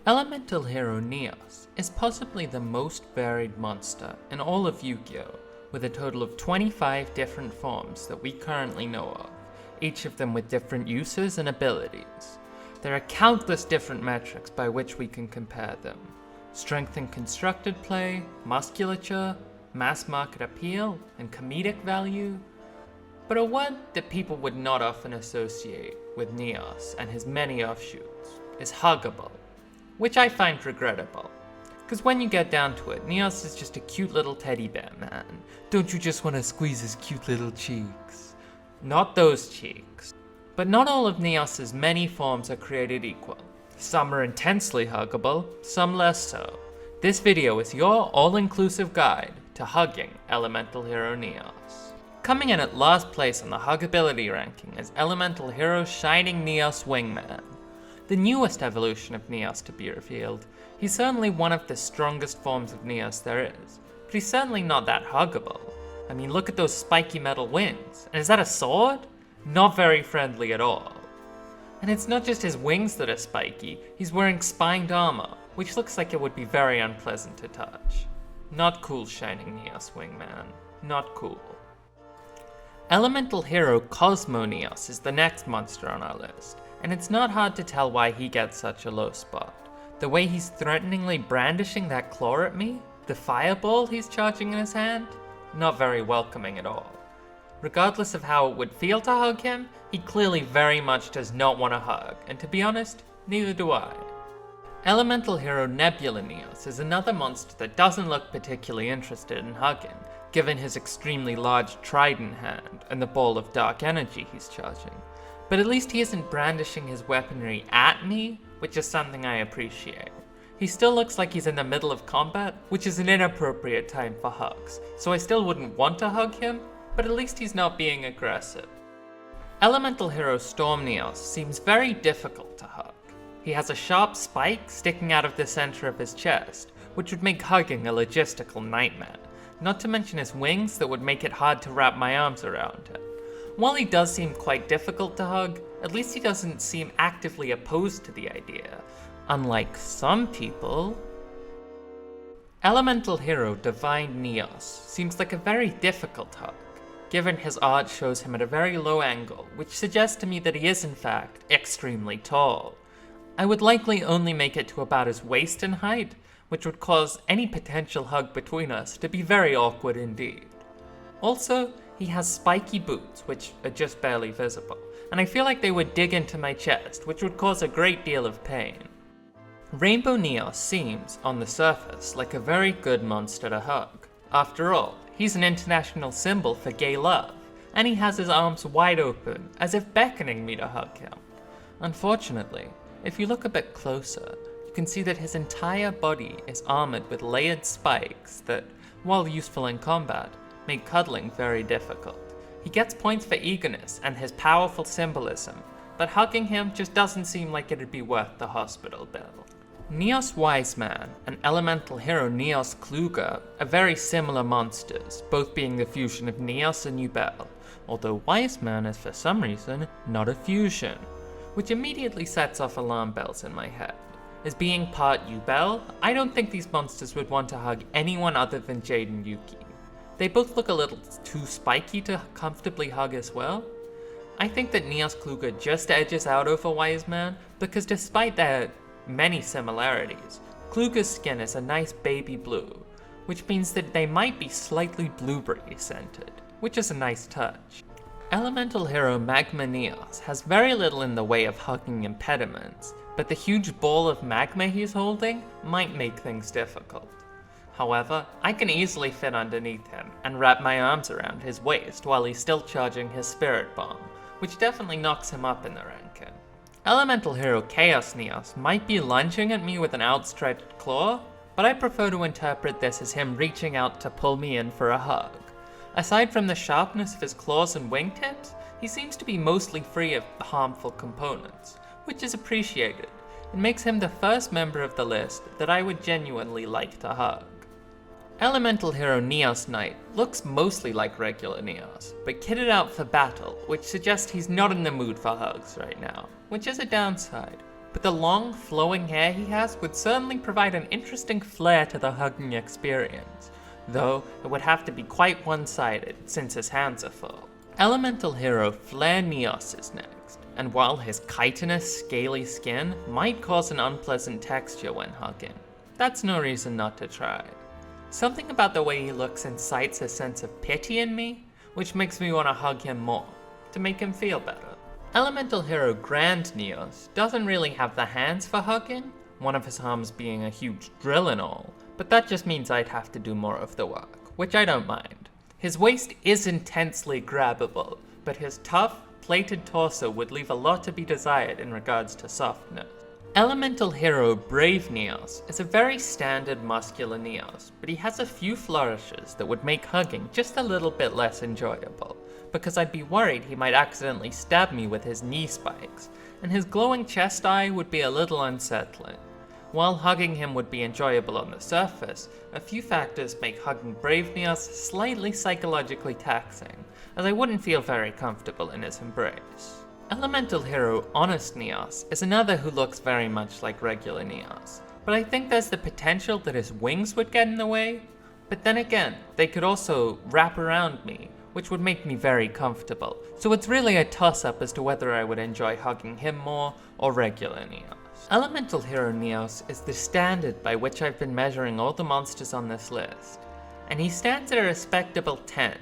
Elemental hero Neos is possibly the most varied monster in all of Yu-Gi-Oh!, with a total of 25 different forms that we currently know of, each of them with different uses and abilities. There are countless different metrics by which we can compare them. Strength and constructed play, musculature, mass market appeal, and comedic value. But a word that people would not often associate with Neos and his many offshoots is huggable, which I find regrettable. Because when you get down to it, Neos is just a cute little teddy bear, man. Don't you just want to squeeze his cute little cheeks? Not those cheeks. But not all of Neos's many forms are created equal. Some are intensely huggable, some less so. This video is your all-inclusive guide to hugging Elemental Hero Neos. Coming in at last place on the Huggability ranking is Elemental Hero Shining Neos Wingman. The newest evolution of Neos to be revealed. He's certainly one of the strongest forms of Neos there is, but he's certainly not that huggable. I mean, look at those spiky metal wings. And is that a sword? Not very friendly at all. And it's not just his wings that are spiky, he's wearing spined armor, which looks like it would be very unpleasant to touch. Not cool, Shining Neos Wingman. Not cool. Elemental Hero Cosmo Neos is the next monster on our list, and it's not hard to tell why he gets such a low spot. The way he's threateningly brandishing that claw at me, the fireball he's charging in his hand, not very welcoming at all. Regardless of how it would feel to hug him, he clearly very much does not want to hug, and to be honest, neither do I. Elemental Hero Nebula Neos is another monster that doesn't look particularly interested in hugging, given his extremely large trident hand and the ball of dark energy he's charging. But at least he isn't brandishing his weaponry at me, which is something I appreciate. He still looks like he's in the middle of combat, which is an inappropriate time for hugs, so I still wouldn't want to hug him, but at least he's not being aggressive. Elemental Hero Storm Neos seems very difficult to hug. He has a sharp spike sticking out of the center of his chest, which would make hugging a logistical nightmare, not to mention his wings that would make it hard to wrap my arms around him. While he does seem quite difficult to hug, at least he doesn't seem actively opposed to the idea, unlike some people. Elemental Hero Divine Neos seems like a very difficult hug, given his art shows him at a very low angle, which suggests to me that he is in fact extremely tall. I would likely only make it to about his waist in height, which would cause any potential hug between us to be very awkward indeed. Also, he has spiky boots, which are just barely visible, and I feel like they would dig into my chest, which would cause a great deal of pain. Rainbow Neos seems, on the surface, like a very good monster to hug. After all, he's an international symbol for gay love, and he has his arms wide open, as if beckoning me to hug him. Unfortunately, if you look a bit closer, you can see that his entire body is armored with layered spikes that, while useful in combat, make cuddling very difficult. He gets points for eagerness and his powerful symbolism, but hugging him just doesn't seem like it'd be worth the hospital bill. Neos Wiseman and Elemental Hero Neos Kluger are very similar monsters, both being the fusion of Neos and Yubel, although Wiseman is for some reason not a fusion, which immediately sets off alarm bells in my head. As being part Yubel, I don't think these monsters would want to hug anyone other than Jade and Yuki. They both look a little too spiky to comfortably hug as well. I think that Neos Kluger just edges out over Wiseman because despite their many similarities, Kluger's skin is a nice baby blue, which means that they might be slightly blueberry scented, which is a nice touch. Elemental Hero Magma Neos has very little in the way of hugging impediments, but the huge ball of magma he's holding might make things difficult. However, I can easily fit underneath him and wrap my arms around his waist while he's still charging his spirit bomb, which definitely knocks him up in the ranking. Elemental Hero Chaos Neos might be lunging at me with an outstretched claw, but I prefer to interpret this as him reaching out to pull me in for a hug. Aside from the sharpness of his claws and wingtips, he seems to be mostly free of harmful components, which is appreciated. It makes him the first member of the list that I would genuinely like to hug. Elemental Hero Neos Knight looks mostly like regular Neos, but kitted out for battle, which suggests he's not in the mood for hugs right now, which is a downside, but the long, flowing hair he has would certainly provide an interesting flair to the hugging experience, though it would have to be quite one-sided since his hands are full. Elemental hero Flare Neos is next, and while his chitinous, scaly skin might cause an unpleasant texture when hugging, that's no reason not to try. Something about the way he looks incites a sense of pity in me, which makes me want to hug him more, to make him feel better. Elemental hero Grand Neos doesn't really have the hands for hugging, one of his arms being a huge drill and all, but that just means I'd have to do more of the work, which I don't mind. His waist is intensely grabbable, but his tough, plated torso would leave a lot to be desired in regards to softness. Elemental hero Brave Neos is a very standard muscular Neos, but he has a few flourishes that would make hugging just a little bit less enjoyable, because I'd be worried he might accidentally stab me with his knee spikes, and his glowing chest eye would be a little unsettling. While hugging him would be enjoyable on the surface, a few factors make hugging Brave Neos slightly psychologically taxing, as I wouldn't feel very comfortable in his embrace. Elemental hero Honest Neos is another who looks very much like regular Neos, but I think there's the potential that his wings would get in the way, but then again, they could also wrap around me, which would make me very comfortable, so it's really a toss-up as to whether I would enjoy hugging him more or regular Neos. Elemental hero Neos is the standard by which I've been measuring all the monsters on this list, and he stands at a respectable 10th,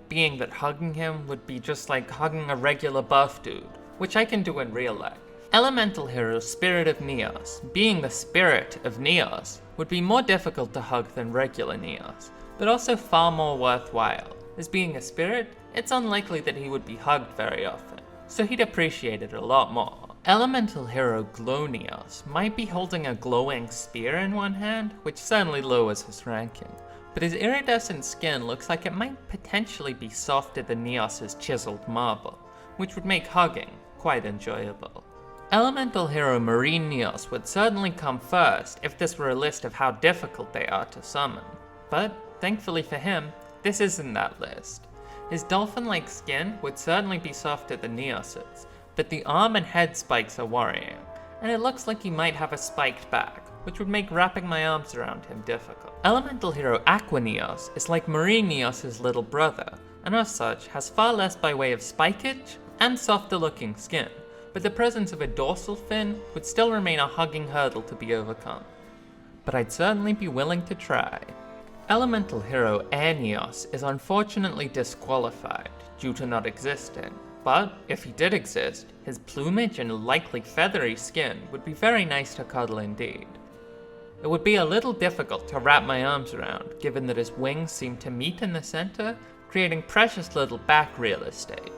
being that hugging him would be just like hugging a regular buff dude, which I can do in real life. Elemental hero Spirit of Neos, being the spirit of Neos, would be more difficult to hug than regular Neos, but also far more worthwhile. As being a spirit, it's unlikely that he would be hugged very often, so he'd appreciate it a lot more. Elemental hero Glow Neos might be holding a glowing spear in one hand, which certainly lowers his ranking, but his iridescent skin looks like it might potentially be softer than Neos's chiseled marble, which would make hugging quite enjoyable. Elemental hero Marine Neos would certainly come first if this were a list of how difficult they are to summon, but thankfully for him, this isn't that list. His dolphin-like skin would certainly be softer than Neos's, but the arm and head spikes are worrying, and it looks like he might have a spiked back, which would make wrapping my arms around him difficult. Elemental hero Aqua Neos is like Marine Neos' little brother, and as such has far less by way of spikage and softer looking skin, but the presence of a dorsal fin would still remain a hugging hurdle to be overcome. But I'd certainly be willing to try. Elemental hero Air Neos is unfortunately disqualified due to not existing, but if he did exist, his plumage and likely feathery skin would be very nice to cuddle indeed. It would be a little difficult to wrap my arms around, given that his wings seem to meet in the center, creating precious little back real estate.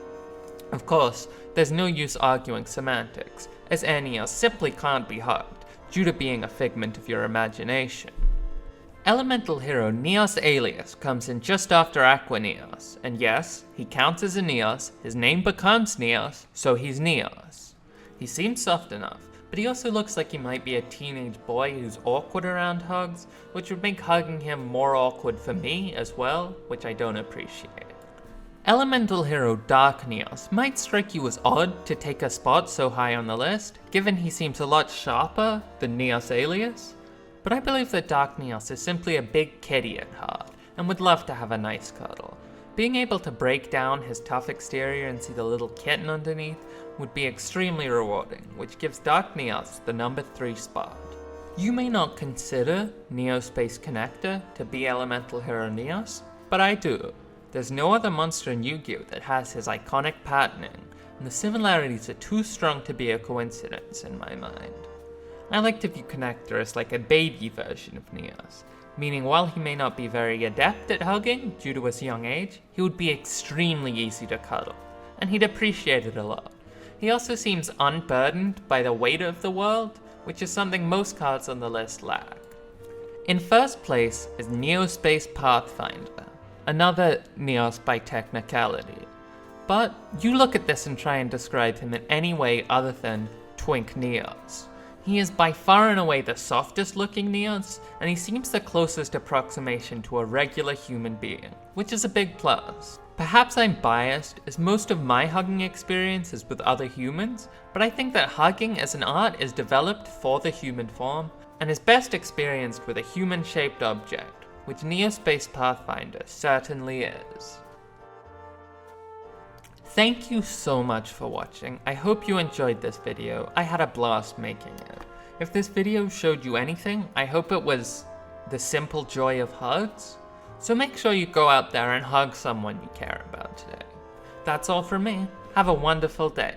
Of course, there's no use arguing semantics, as Air Neos simply can't be hugged, due to being a figment of your imagination. Elemental hero Neos Alias comes in just after Aqua Neos, and yes, he counts as a Neos, his name becomes Neos, so he's Neos. He seems soft enough, but he also looks like he might be a teenage boy who's awkward around hugs, which would make hugging him more awkward for me as well, which I don't appreciate. Elemental hero Dark Neos might strike you as odd to take a spot so high on the list, given he seems a lot sharper than Neos Alias. But I believe that Dark Neos is simply a big kitty at heart, and would love to have a nice cuddle. Being able to break down his tough exterior and see the little kitten underneath would be extremely rewarding, which gives Dark Neos the number 3 spot. You may not consider Neospace Connector to be Elemental hero Neos, but I do. There's no other monster in Yu-Gi-Oh! That has his iconic patterning, and the similarities are too strong to be a coincidence in my mind. I like to view Connector as like a baby version of Neos, meaning while he may not be very adept at hugging due to his young age, he would be extremely easy to cuddle, and he'd appreciate it a lot. He also seems unburdened by the weight of the world, which is something most cards on the list lack. In first place is Neospace Pathfinder, another Neos by technicality. But you look at this and try and describe him in any way other than Twink Neos. He is by far and away the softest looking Neos, and he seems the closest approximation to a regular human being, which is a big plus. Perhaps I'm biased, as most of my hugging experience is with other humans, but I think that hugging as an art is developed for the human form, and is best experienced with a human-shaped object, which Neospace Pathfinder certainly is. Thank you so much for watching. I hope you enjoyed this video. I had a blast making it. If this video showed you anything, I hope it was the simple joy of hugs. So make sure you go out there and hug someone you care about today. That's all for me. Have a wonderful day.